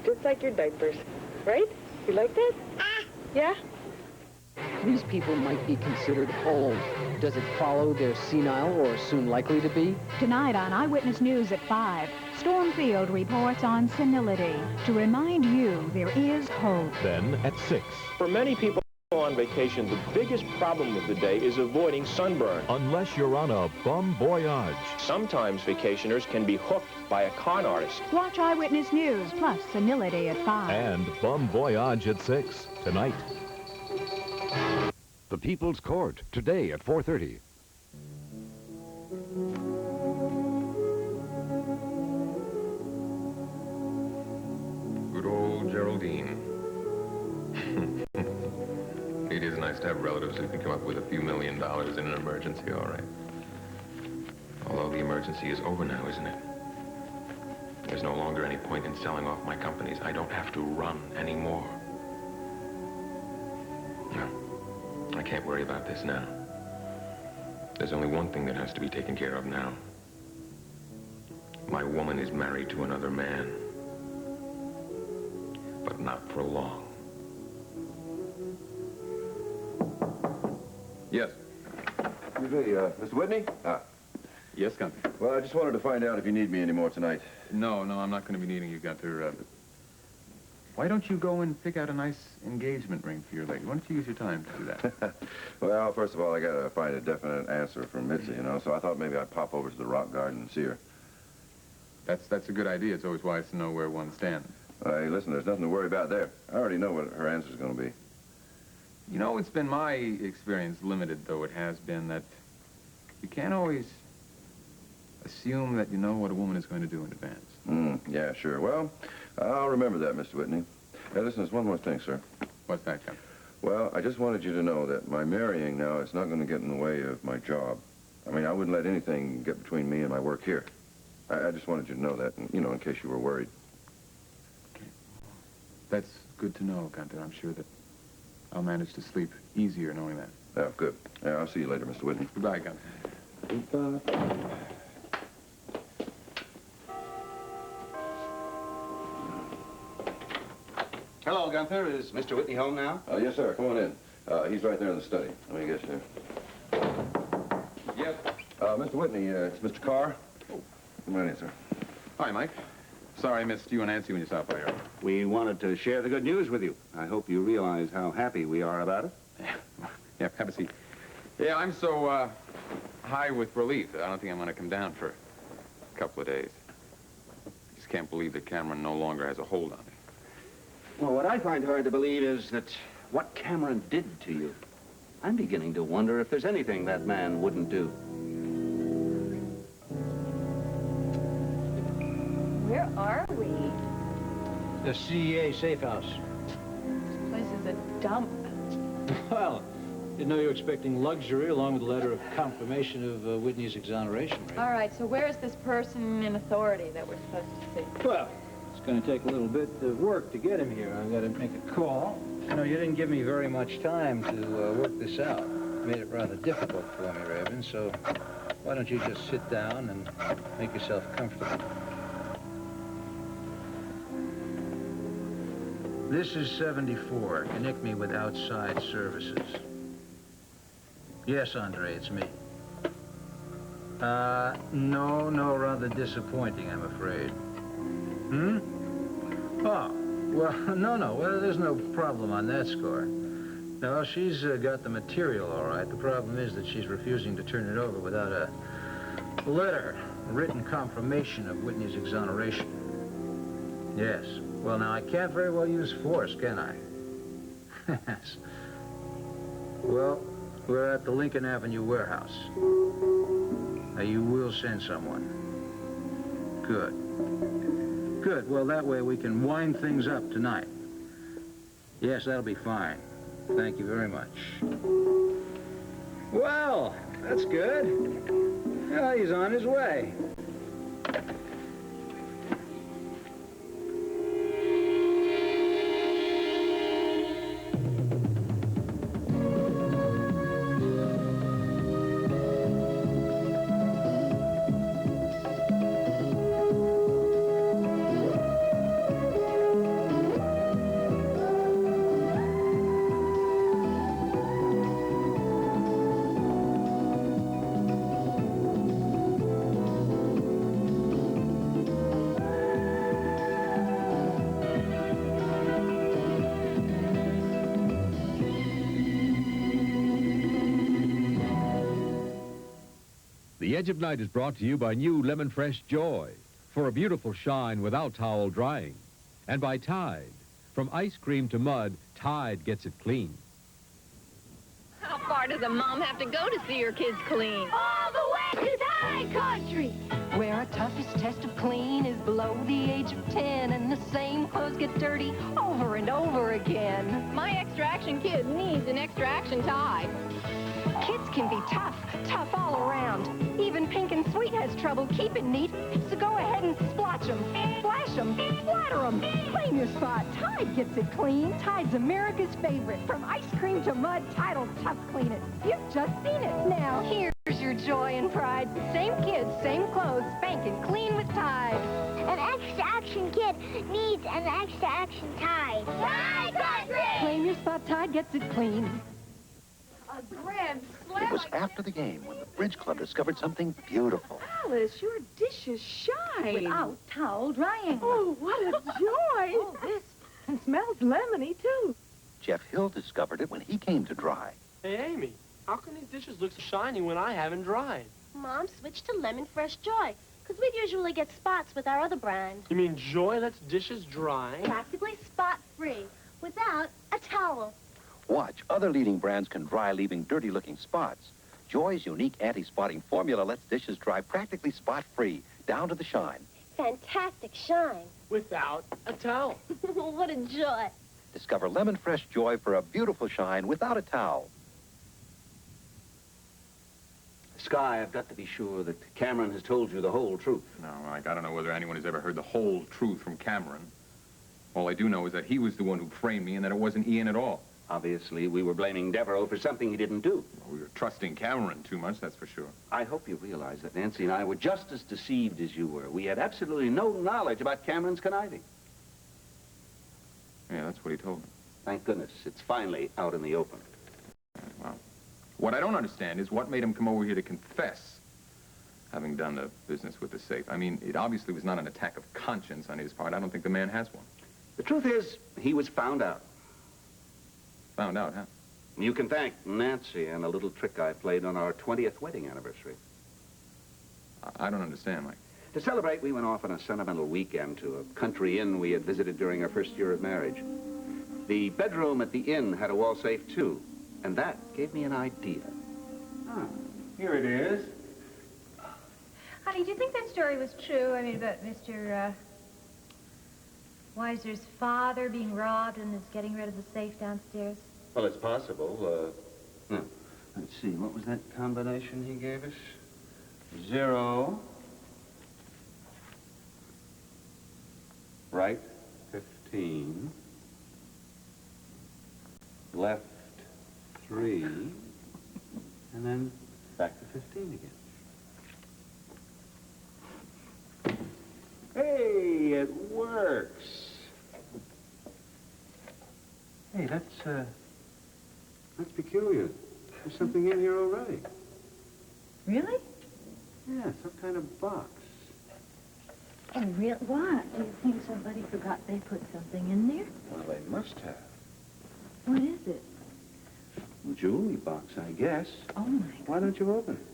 just like your diapers, right? You like that? Yeah? These people might be considered old. Does it follow they're senile or soon likely to be? Tonight on Eyewitness News at 5, Stormfield reports on senility to remind you there is hope. Then at 6. For many people on vacation, the biggest problem of the day is avoiding sunburn. Unless you're on a bum voyage. Sometimes vacationers can be hooked by a con artist. Watch Eyewitness News plus senility at 5. And bum voyage at 6 tonight. The People's Court, today at 4:30. Good old Geraldine. It is nice to have relatives who can come up with a few $1 million in an emergency, all right. Although the emergency is over now, isn't it? There's no longer any point in selling off my companies. I don't have to run anymore. No, I can't worry about this now. There's only one thing that has to be taken care of now. My woman is married to another man. But not for long. Yes. Excuse me, Mr. Whitney? Yes, Gunther. Well, I just wanted to find out if you need me anymore tonight. No, I'm not going to be needing you, Gunther. Why don't you go and pick out a nice engagement ring for your lady? Why don't you use your time to do that? Well, first of all, I got to find a definite answer from Mitzi, you know, so I thought maybe I'd pop over to the rock garden and see her. That's a good idea. It's always wise to know where one stands. Hey, listen, there's nothing to worry about there. I already know what her answer's going to be. You know, it's been my experience, limited though it has been, that you can't always assume that you know what a woman is going to do in advance. Yeah, sure. Well, I'll remember that, Mr. Whitney. Hey, listen, there's one more thing, sir. What's that, Captain? Well, I just wanted you to know that my marrying now is not going to get in the way of my job. I mean, I wouldn't let anything get between me and my work here. I just wanted you to know that, you know, in case you were worried. Okay. That's good to know, Gunther. I'm sure that I'll manage to sleep easier knowing that. Yeah, good. Yeah, I'll see you later, Mr. Whitney. Goodbye, Gunther. Goodbye. Hello, Gunther. Is Mr. Whitney home now? Yes, sir. Come on in. He's right there in the study. Let me get you. Yep. Mr. Whitney, it's Mr. Carr. Oh. Come on in, sir. Hi, Mike. Sorry I missed you and Nancy when you stopped by here. We wanted to share the good news with you. I hope you realize how happy we are about it. Yeah, have a seat. Yeah, I'm so high with relief that I don't think I'm going to come down for a couple of days. I just can't believe that Cameron no longer has a hold on me. Well, what I find hard to believe is that what Cameron did to you. I'm beginning to wonder if there's anything that man wouldn't do. Where are we? The CEA safe house. This place is a dump. Well, didn't know you were expecting luxury along with a letter of confirmation of Whitney's exoneration rate. All right, so where is this person in authority that we're supposed to see? Well, it's going to take a little bit of work to get him here. I've got to make a call. You know, you didn't give me very much time to work this out. Made it rather difficult for me, Raven, so why don't you just sit down and make yourself comfortable. This is 74. Connect me with outside services. Yes, Andre, it's me. No, rather disappointing, I'm afraid. Oh, well, no, well, there's no problem on that score. No, she's got the material, all right. The problem is that she's refusing to turn it over without a letter, a written confirmation of Whitney's exoneration. Yes. Well, now, I can't very well use force, can I? Yes. Well, we're at the Lincoln Avenue warehouse. Now, you will send someone. Good. Good. Well, that way we can wind things up tonight. Yes, that'll be fine. Thank you very much. Well, that's good. Yeah, he's on his way. The Edge of Night is brought to you by new Lemon Fresh Joy for a beautiful shine without towel drying. And by Tide. From ice cream to mud, Tide gets it clean. How far does a mom have to go to see her kids clean? All the way to Tide Country, where our toughest test of clean is below the age of 10, and the same clothes get dirty over and over again. My extra action kid needs an extra action Tide. Kids can be tough, tough all around. Even Pink and Sweet has trouble keeping neat, so go ahead and splotch them, splash them, splatter them. Claim your spot. Tide gets it clean. Tide's America's favorite. From ice cream to mud, Tide'll tough clean it. You've just seen it. Now, here's your joy and pride. Same kids, same clothes, spanking clean with Tide. An extra action kid needs an extra action Tide. Tide Country! Claim your spot. Tide gets it clean. A grand slam. It was after the game when the Bridge Club discovered something beautiful. Alice, your dishes shine. Without towel drying. Oh, what a joy. Oh, this. And smells lemony, too. Jeff Hill discovered it when he came to dry. Hey, Amy, how can these dishes look so shiny when I haven't dried? Mom switched to Lemon Fresh Joy, because we'd usually get spots with our other brand. You mean Joy lets dishes dry? Practically spot-free, without a towel. Watch, other leading brands can dry, leaving dirty-looking spots. Joy's unique anti-spotting formula lets dishes dry practically spot-free, down to the shine. Fantastic shine. Without a towel. What a joy. Discover Lemon Fresh Joy for a beautiful shine without a towel. Sky, I've got to be sure that Cameron has told you the whole truth. No, Mike, I don't know whether anyone has ever heard the whole truth from Cameron. All I do know is that he was the one who framed me and that it wasn't Ian at all. Obviously, we were blaming Devereaux for something he didn't do. Well, we were trusting Cameron too much, that's for sure. I hope you realize that Nancy and I were just as deceived as you were. We had absolutely no knowledge about Cameron's conniving. Yeah, that's what he told me. Thank goodness. It's finally out in the open. Wow. What I don't understand is what made him come over here to confess, having done the business with the safe. I mean, it obviously was not an attack of conscience on his part. I don't think the man has one. The truth is, he was found out. Found out, huh? You can thank Nancy and a little trick I played on our 20th wedding anniversary. I don't understand, Mike. To celebrate, we went off on a sentimental weekend to a country inn we had visited during our first year of marriage. The bedroom at the inn had a wall safe, too, and that gave me an idea. Oh, here it is. Honey, do you think that story was true? I mean, about Mr. Weiser's father being robbed and is getting rid of the safe downstairs? Well, it's possible. No. Let's see, what was that combination he gave us? 0, right 15, left 3, and then back to 15 again. Hey, it works. Hey, that's peculiar. There's something in here already. Really? Yeah, some kind of box. Oh, real? What? Do you think somebody forgot they put something in there? Well, they must have. What is it? A jewelry box, I guess. Oh, my God. Why don't you open it?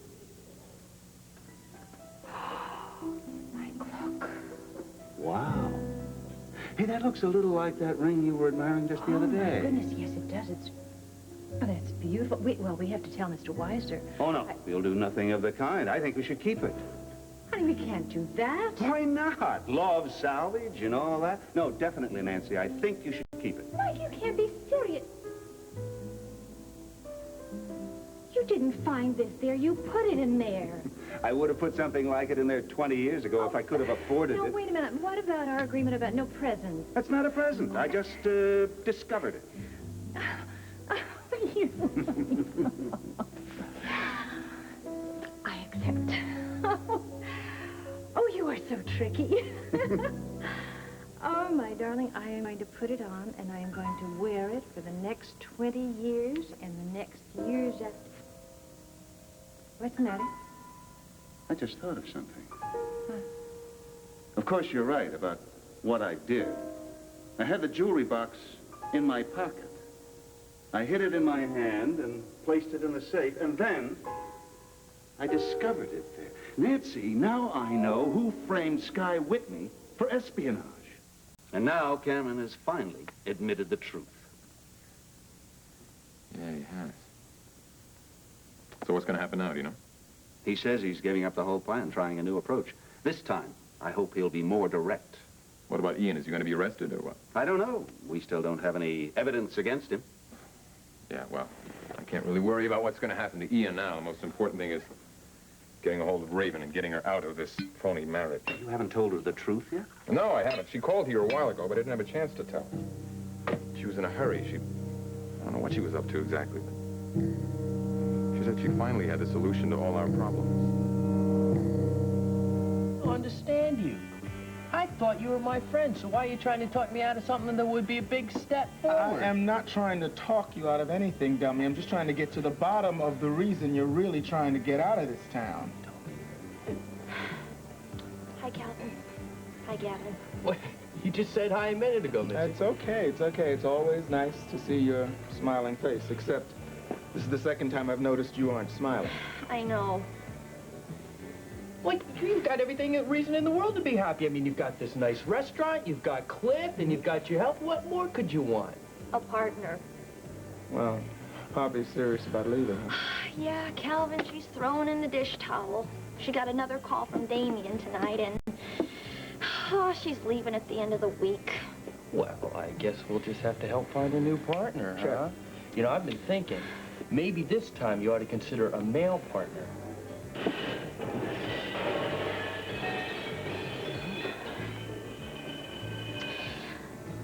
Mike, look. Wow. Hey, that looks a little like that ring you were admiring just the other day. Oh, my goodness, yes, it does. Oh, that's beautiful. Well, we have to tell Mr. Weiser. Oh, no. We'll do nothing of the kind. I think we should keep it. Honey, we can't do that. Why not? Law of salvage and all that? No, definitely, Nancy. I think you should keep it. Mike, you can't be serious. You didn't find this there. You put it in there. I would have put something like it in there 20 years ago if I could have afforded No, it. wait a minute. What about our agreement about no presents? That's not a present. I just discovered it. I accept. Oh, you are so tricky. Oh, my darling, I am going to put it on, and I am going to wear it for the next 20 years and the next years after. What's the matter? I just thought of something. Of course, you're right about what I did. I had the jewelry box in my pocket. I hid it in my hand and placed it in the safe, and then I discovered it there. Nancy, now I know who framed Sky Whitney for espionage. And now Cameron has finally admitted the truth. Yeah, he has. So what's going to happen now, do you know? He says he's giving up the whole plan, trying a new approach. This time, I hope he'll be more direct. What about Ian? Is he going to be arrested or what? I don't know. We still don't have any evidence against him. Yeah, well, I can't really worry about what's going to happen to Ian now. The most important thing is getting a hold of Raven and getting her out of this phony marriage. You haven't told her the truth yet? No, I haven't. She called here a while ago, but I didn't have a chance to tell. She was in a hurry. I don't know what she was up to exactly, but she said she finally had the solution to all our problems. I don't understand you. I thought you were my friend, so why are you trying to talk me out of something that would be a big step forward? I am not trying to talk you out of anything, dummy. I'm just trying to get to the bottom of the reason you're really trying to get out of this town. Hi, Calvin. Hi, Gavin. What? You just said hi a minute ago, Missy. It's okay. It's okay. It's always nice to see your smiling face, except this is the second time I've noticed you aren't smiling. I know. Like, you've got everything, reason in the world to be happy. I mean, you've got this nice restaurant, you've got Cliff, and you've got your health. What more could you want? A partner. Well, Poppy's serious about leaving, huh? Yeah, Calvin, she's throwing in the dish towel. She got another call from Damien tonight, and she's leaving at the end of the week. Well, I guess we'll just have to help find a new partner, Sure. huh? You know, I've been thinking, maybe this time you ought to consider a male partner.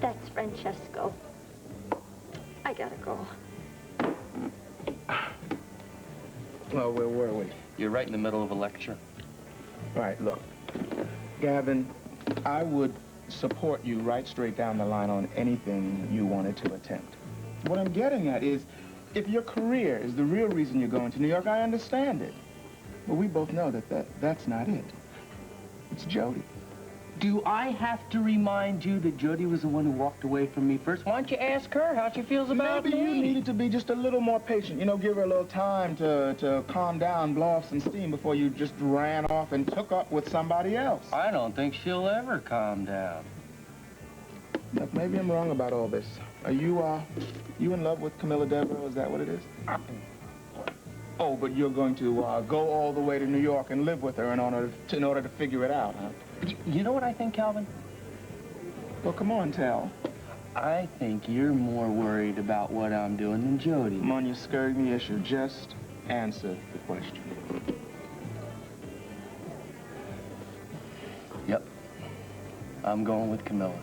That's Francesco. I gotta go. Well, where were we? You're right in the middle of a lecture. All right, look. Gavin, I would support you right straight down the line on anything you wanted to attempt. What I'm getting at is, if your career is the real reason you're going to New York, I understand it. But we both know that's not it. It's Jody. Do I have to remind you that Jody was the one who walked away from me first? Why don't you ask her how she feels about Maybe me? you needed to be just a little more patient. You know, give her a little time to calm down, blow off some steam before you just ran off and took up with somebody else. I don't think she'll ever calm down. Look, maybe I'm wrong about all this. Are you in love with Camilla Devereaux? Is that what it is? Oh, but you're going to go all the way to New York and live with her in order to figure it out, huh? You know what I think, Calvin? Well, come on, tell. I think you're more worried about what I'm doing than Jody. Come on, you're skirting the issue. Just answer the question. Yep. I'm going with Camilla.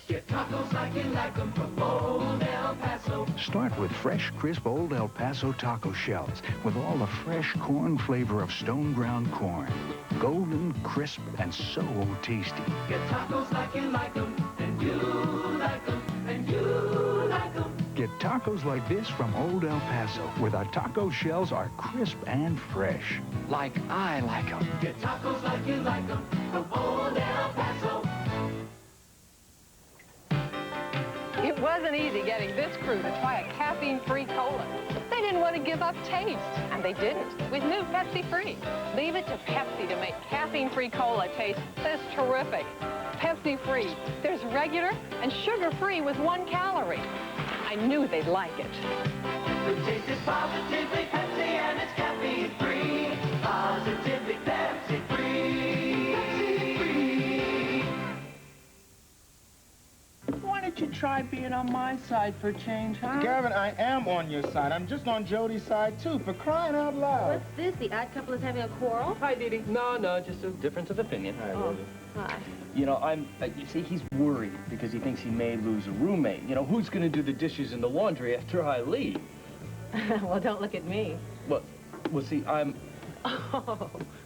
Get tacos like you like them from Old El Paso. Start with fresh, crisp Old El Paso taco shells with all the fresh corn flavor of stone ground corn. Golden, crisp, and so tasty. Get tacos like you like them, and you like them, and you like them. Get tacos like this from Old El Paso, where the taco shells are crisp and fresh. Like I like them. Get tacos like you like them from Old El Paso. It wasn't easy getting this crew to try a caffeine-free cola. They didn't want to give up taste, and they didn't with new Pepsi-Free. Leave it to Pepsi to make caffeine-free cola taste this terrific. Pepsi-Free. There's regular and sugar-free with 1 calorie. I knew they'd like it. The taste is positively Pepsi and it's caffeine-free. Positively Pepsi-Free. Pepsi-Free. Why don't you try being on my side for a change, huh? Gavin, I am on your side. I'm just on Jody's side, too, for crying out loud. What's this? The odd couple is having a quarrel? Hi, Dee Dee. No, just a difference of opinion. Hi, Oh, Lily. hi. You know, you see, he's worried because he thinks he may lose a roommate. You know, who's going to do the dishes and the laundry after I leave? Well, don't look at me. Well, see,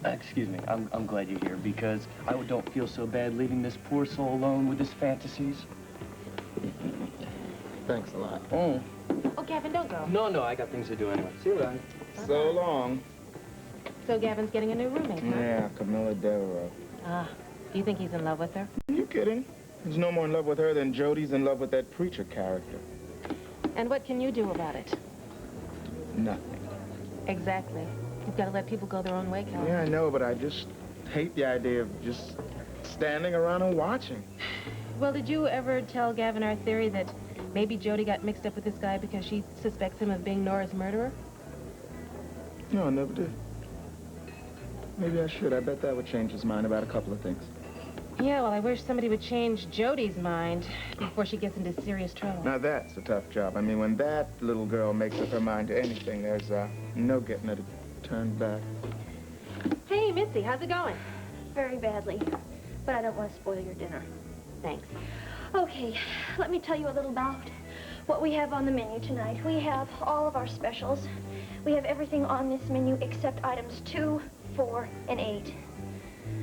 excuse me, I'm glad you're here because I don't feel so bad leaving this poor soul alone with his fantasies. Thanks a lot. Oh. Oh, Gavin, don't go. No, I got things to do anyway. See you later. So long. So Gavin's getting a new roommate, huh? Yeah, Camilla Devereaux. Do you think he's in love with her? You kidding? He's no more in love with her than Jody's in love with that preacher character. And what can you do about it? Nothing. Exactly. You've got to let people go their own way, Cal. Yeah, I know, but I just hate the idea of just standing around and watching. Well, did you ever tell Gavin our theory that maybe Jody got mixed up with this guy because she suspects him of being Nora's murderer? No, I never did. Maybe I should. I bet that would change his mind about a couple of things. Yeah, well, I wish somebody would change Jody's mind before she gets into serious trouble. Now, that's a tough job. I mean, when that little girl makes up her mind to anything, there's no getting her to turn back. Hey, Missy, how's it going? Very badly. But I don't want to spoil your dinner. Thanks. Okay, let me tell you a little about what we have on the menu tonight. We have all of our specials. We have everything on this menu except items 2, 4, and 8.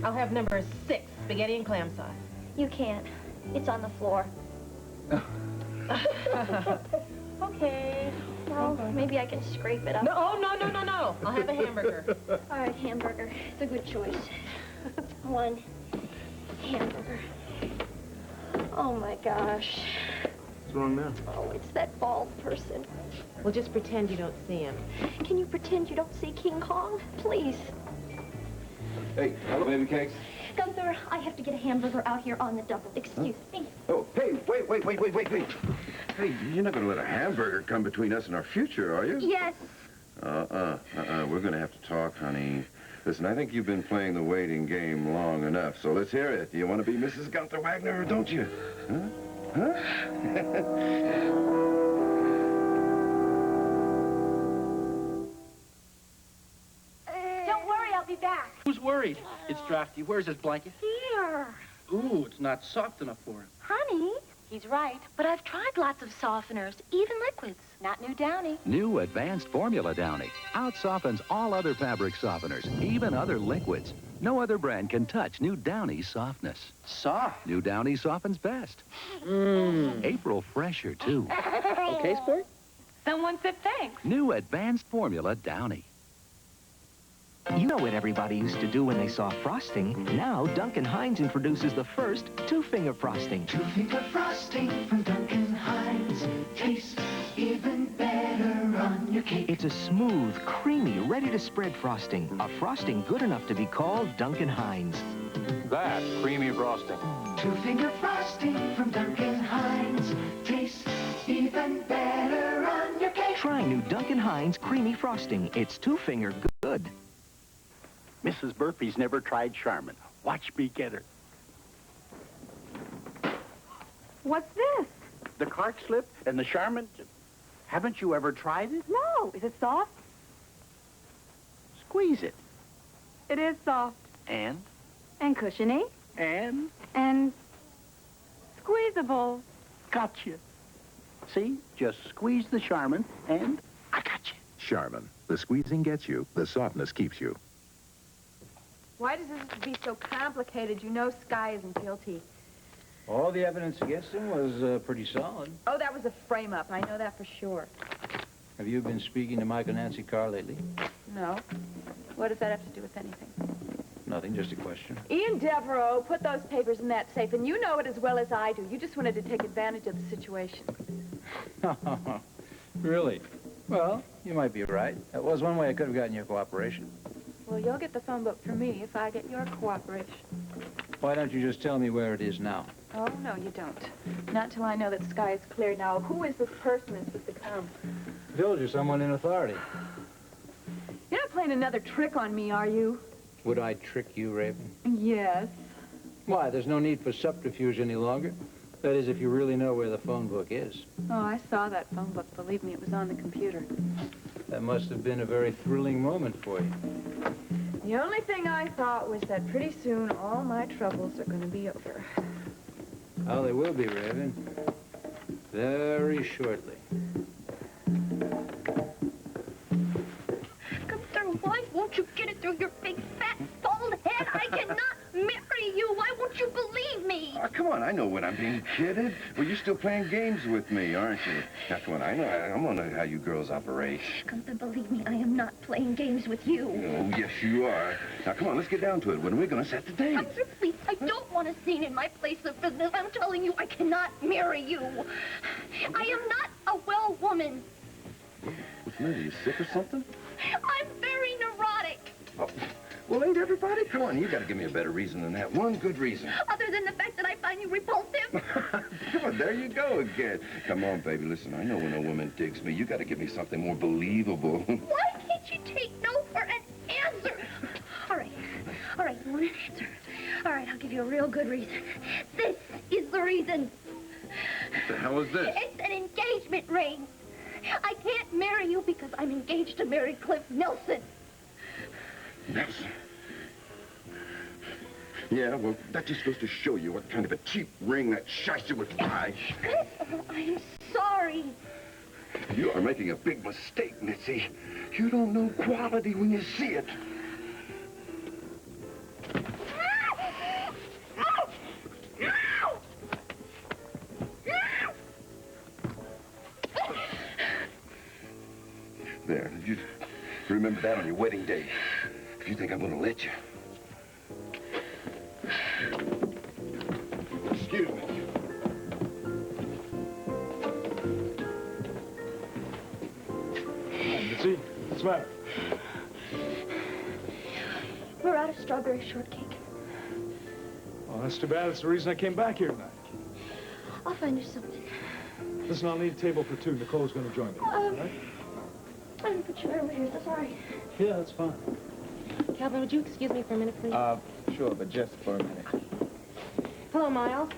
I'll have number 6, spaghetti and clam sauce. You can't. It's on the floor. Okay. Well, maybe I can scrape it up. No, oh, no. I'll have a hamburger. All right, hamburger. It's a good choice. 1 hamburger. Oh, my gosh. What's wrong now? Oh, it's that bald person. Well, just pretend you don't see him. Can you pretend you don't see King Kong? Please. Hey, hello, baby cakes. Gunther, I have to get a hamburger out here on the double. Excuse me. Oh, hey, wait. Hey, you're not going to let a hamburger come between us and our future, are you? Yes. We're going to have to talk, honey. Listen, I think you've been playing the waiting game long enough, so let's hear it. Do you want to be Mrs. Gunther Wagner, or don't you? Huh? Don't worry, I'll be back. Who's worried? It's drafty. Where's his blanket? Here. Ooh, it's not soft enough for him. Honey. He's right, but I've tried lots of softeners, even liquids. Not new Downy. New Advanced Formula Downy out-softens all other fabric softeners, even other liquids. No other brand can touch new Downy's softness. Soft? New Downy softens best. April fresher, too. Okay, sport? Someone said thanks. New Advanced Formula Downy. You know what everybody used to do when they saw frosting. Now, Duncan Hines introduces the first two-finger frosting. Two-finger frosting from Duncan Hines. Tastes even better on your cake. It's a smooth, creamy, ready-to-spread frosting. A frosting good enough to be called Duncan Hines. That's creamy frosting. Two-finger frosting from Duncan Hines. Tastes even better on your cake. Try new Duncan Hines creamy frosting. It's two-finger good. Mrs. Burpee's never tried Charmin. Watch me get her. What's this? The Clark slip and the Charmin. Haven't you ever tried it? No. Is it soft? Squeeze it. It is soft. And? And cushiony. And? And squeezable. Gotcha. See? Just squeeze the Charmin and I got you. Charmin. The squeezing gets you. The softness keeps you. Why does this have to be so complicated? You know Sky isn't guilty. All the evidence against him was pretty solid. Oh, that was a frame-up. I know that for sure. Have you been speaking to Mike and Nancy Carr lately? No. What does that have to do with anything? Nothing, just a question. Ian Devereaux, put those papers in that safe, and you know it as well as I do. You just wanted to take advantage of the situation. Really? Well, you might be right. That was one way I could have gotten your cooperation. Well, you'll get the phone book from me if I get your cooperation. Why don't you just tell me where it is now? Oh, no, you don't. Not until I know that Sky is clear. Now, who is this person that's supposed to come? Told you, someone in authority. You're not playing another trick on me, are you? Would I trick you, Raven? Yes. Why, there's no need for subterfuge any longer. That is, if you really know where the phone book is. Oh, I saw that phone book. Believe me, it was on the computer. That must have been a very thrilling moment for you. The only thing I thought was that pretty soon all my troubles are going to be over. Oh, they will be, Raven. Very shortly. Gunther, why won't you get it through your big, fat, bald head? I cannot marry you. Why won't you believe me? me. Oh, come on, I know when I'm being kidded. Well, you're still playing games with me, aren't you? Now, come on, I know how you girls operate. Gunther, believe me, I am not playing games with you. Oh, yes, you are. Now, come on, let's get down to it. When are we going to set the date? Gunther, please, I don't want a scene in my place of business. I'm telling you, I cannot marry you. I am not a well woman. What's the matter? You sick or something? I'm very neurotic. Oh, well, ain't everybody? Come on, you got to give me a better reason than that. One good reason. Other than the fact that I find you repulsive. Come on, there you go again. Come on, baby, listen, I know when a woman digs me, you got to give me something more believable. Why can't you take no for an answer? All right, you want an answer? All right, I'll give you a real good reason. This is the reason. What the hell is this? It's an engagement ring. I can't marry you because I'm engaged to marry Cliff Nelson. Nelson? Yeah, well, that just goes to show you what kind of a cheap ring that shyster would buy. Oh, I'm sorry. You are making a big mistake, Mitzi. You don't know quality when you see it. There, you remember that on your wedding day. If you think I'm going to let you. Excuse me. Mitzi, what's the matter? We're out of strawberry shortcake. Well, that's too bad. That's the reason I came back here tonight. I'll find you something. Listen, I'll need a table for two. Nicole's going to join me. All right? I'm gonna put you over here. That's all right. Yeah, that's fine. Calvin, would you excuse me for a minute, please? Sure, but just for a minute. Hello, Miles.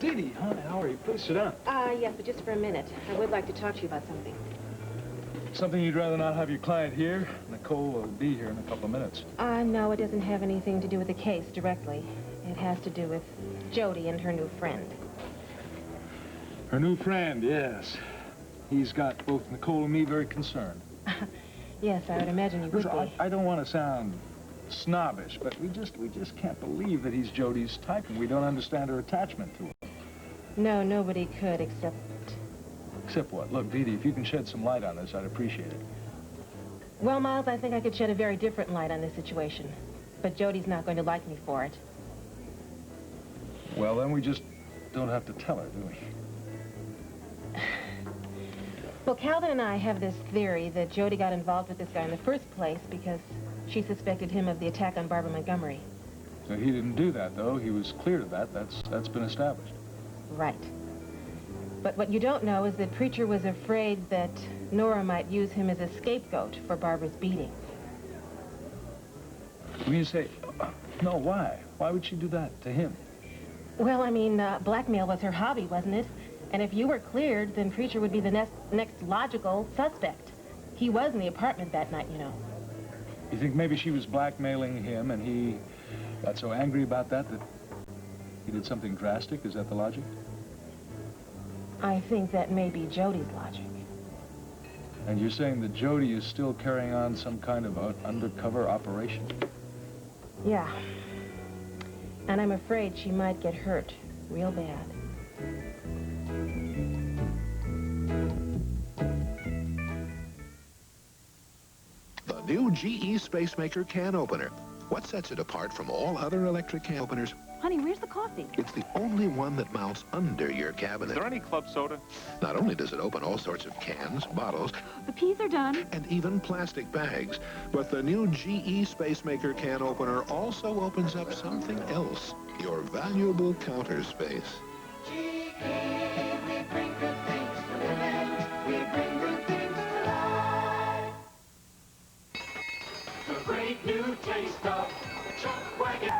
Dee Dee, hi, how are you? Please sit down. Yes, but just for a minute. I would like to talk to you about something. Something you'd rather not have your client here? Nicole will be here in a couple of minutes. No, it doesn't have anything to do with the case directly. It has to do with Jody and her new friend. Her new friend, yes. He's got both Nicole and me very concerned. Yes, I would imagine you would be. I don't want to sound snobbish, but we just can't believe that he's Jody's type, and we don't understand her attachment to him. No, nobody could except... Except what? Look, Dee Dee, if you can shed some light on this, I'd appreciate it. Well, Miles, I think I could shed a very different light on this situation. But Jody's not going to like me for it. Well, then we just don't have to tell her, do we? Well, Calvin and I have this theory that Jody got involved with this guy in the first place because she suspected him of the attack on Barbara Montgomery. So he didn't do that, though. He was clear of that. That's been established. Right. But what you don't know is that Preacher was afraid that Nora might use him as a scapegoat for Barbara's beating. When you say, no, why? Why would she do that to him? Well, I mean, blackmail was her hobby, wasn't it? And if you were cleared, then Preacher would be the next logical suspect. He was in the apartment that night, you know. You think maybe she was blackmailing him and he got so angry about that he did something drastic? Is that the logic? I think that may be Jody's logic. And you're saying that Jody is still carrying on some kind of an undercover operation? Yeah. And I'm afraid she might get hurt real bad. The new GE Spacemaker can opener. What sets it apart from all other electric can openers? Honey, where's the coffee? It's the only one that mounts under your cabinet. Is there any club soda? Not only does it open all sorts of cans, bottles, The peas are done. and even plastic bags, but the new GE Spacemaker can opener also opens up something else, your valuable counter space. GE, we bring good things to living. We bring good things to life. The great new taste of Chuck Wagon.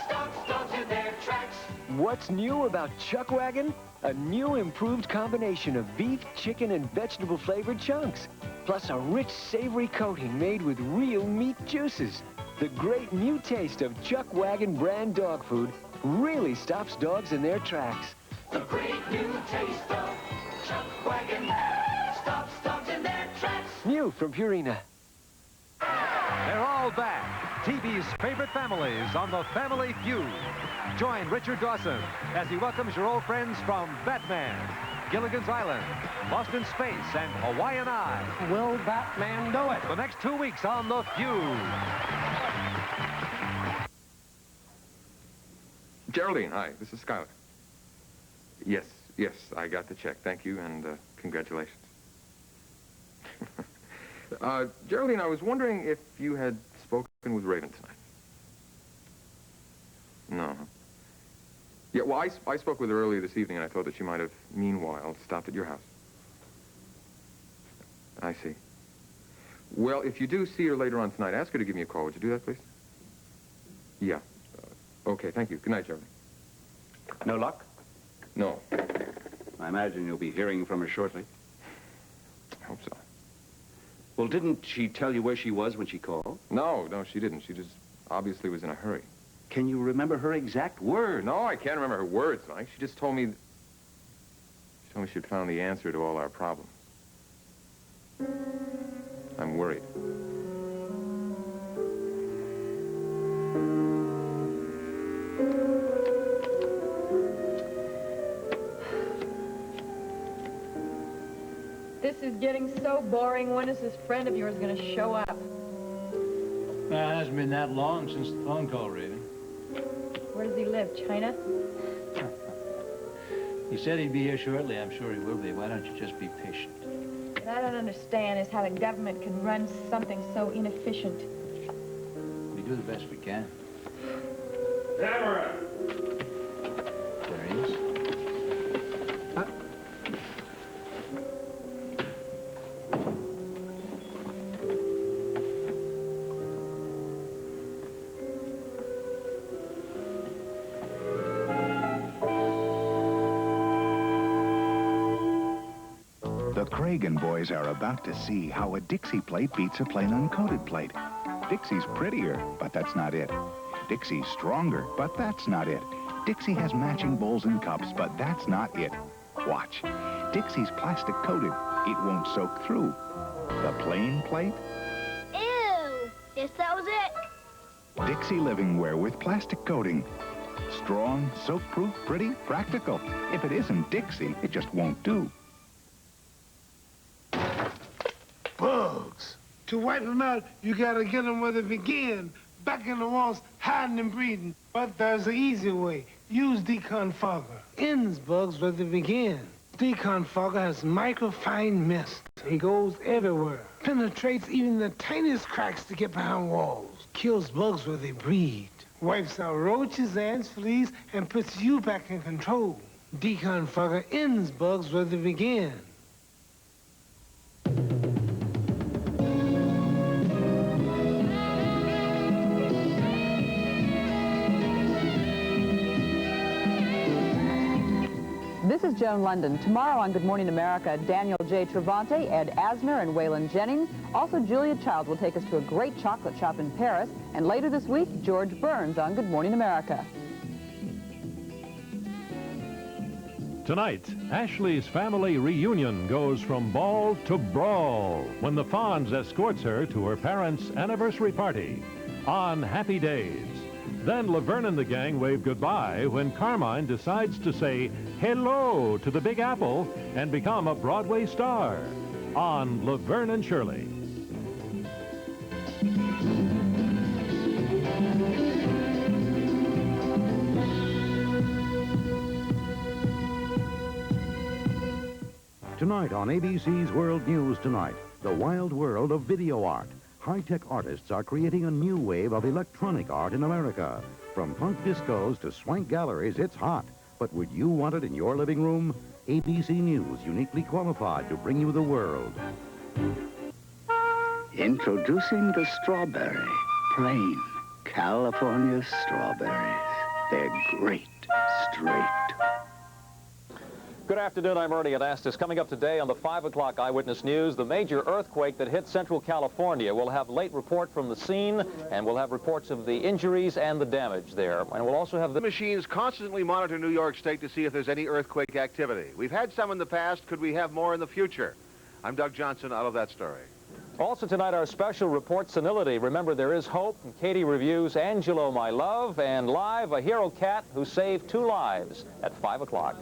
Stops dogs in their tracks. What's new about Chuck Wagon? A new improved combination of beef, chicken, and vegetable-flavored chunks. Plus a rich, savory coating made with real meat juices. The great new taste of Chuck Wagon brand dog food really stops dogs in their tracks. The great new taste of Chuck Wagon. Stops dogs in their tracks. New from Purina. They're all back. TV's favorite families on The Family Feud. Join Richard Dawson as he welcomes your old friends from Batman, Gilligan's Island, Lost in Space, and Hawaiian Eye. Will Batman do it? The next 2 weeks on The Feud. Geraldine, hi, this is Skylar. Yes, I got the check. Thank you, and congratulations. Geraldine, I was wondering if you had spoken with Raven tonight. No. Yeah, well, I spoke with her earlier this evening, and I thought that she might have, meanwhile, stopped at your house. I see. Well, if you do see her later on tonight, ask her to give me a call. Would you do that, please? Yeah. Okay, thank you. Good night, Geraldine. No luck? No. I imagine you'll be hearing from her shortly. I hope so. Well, didn't she tell you where she was when she called? No, she didn't. She just obviously was in a hurry. Can you remember her exact words? No, I can't remember her words, Mike. She just told me... She told me she'd found the answer to all our problems. I'm worried. This is getting so boring. When is this friend of yours going to show up? Well, it hasn't been that long since the phone call, Raven. Where does he live? China? He said he'd be here shortly. I'm sure he will be. Why don't you just be patient? What I don't understand is how the government can run something so inefficient. We do the best we can. Camera! There he is. The Kragan boys are about to see how a Dixie plate beats a plain uncoated plate. Dixie's prettier, but that's not it. Dixie's stronger, but that's not it. Dixie has matching bowls and cups, but that's not it. Watch. Dixie's plastic coated. It won't soak through. The plain plate? Ew! Yes, that was it. Dixie Livingware with plastic coating. Strong, soak-proof, pretty, practical. If it isn't Dixie, it just won't do. Bugs. To wipe them out, you gotta get them where they begin. Back in the walls, hiding and breeding. But there's an easy way. Use Decon Fogger. Ends bugs where they begin. Decon Fogger has microfine mist. It goes everywhere. Penetrates even the tiniest cracks to get behind walls. Kills bugs where they breed. Wipes out roaches, ants, fleas, and puts you back in control. Decon Fogger ends bugs where they begin. This is Joan London. Tomorrow on Good Morning America, Daniel J. Travante, Ed Asner, and Waylon Jennings. Also, Julia Child will take us to a great chocolate shop in Paris. And later this week, George Burns on Good Morning America. Tonight, Ashley's family reunion goes from ball to brawl when the Fonz escorts her to her parents' anniversary party on Happy Days. Then Laverne and the gang wave goodbye when Carmine decides to say hello to the Big Apple and become a Broadway star on Laverne and Shirley. Tonight on ABC's World News Tonight, the wild world of video art. High-tech artists are creating a new wave of electronic art in America. From punk discos to swank galleries, it's hot. But would you want it in your living room? ABC News, uniquely qualified to bring you the world. Introducing the strawberry. Plain California strawberries. They're great straight. Good afternoon, I'm Ernie Anastas. Coming up today on the 5 o'clock Eyewitness News, the major earthquake that hit central California. We'll have late report from the scene, and we'll have reports of the injuries and the damage there. And we'll also have the machines constantly monitor New York State to see if there's any earthquake activity. We've had some in the past. Could we have more in the future? I'm Doug Johnson. Out of that story. Also tonight, our special report, Senility. Remember, there is hope. And Katie reviews Angelo, My Love, and live, a hero cat who saved 2 lives at 5 o'clock.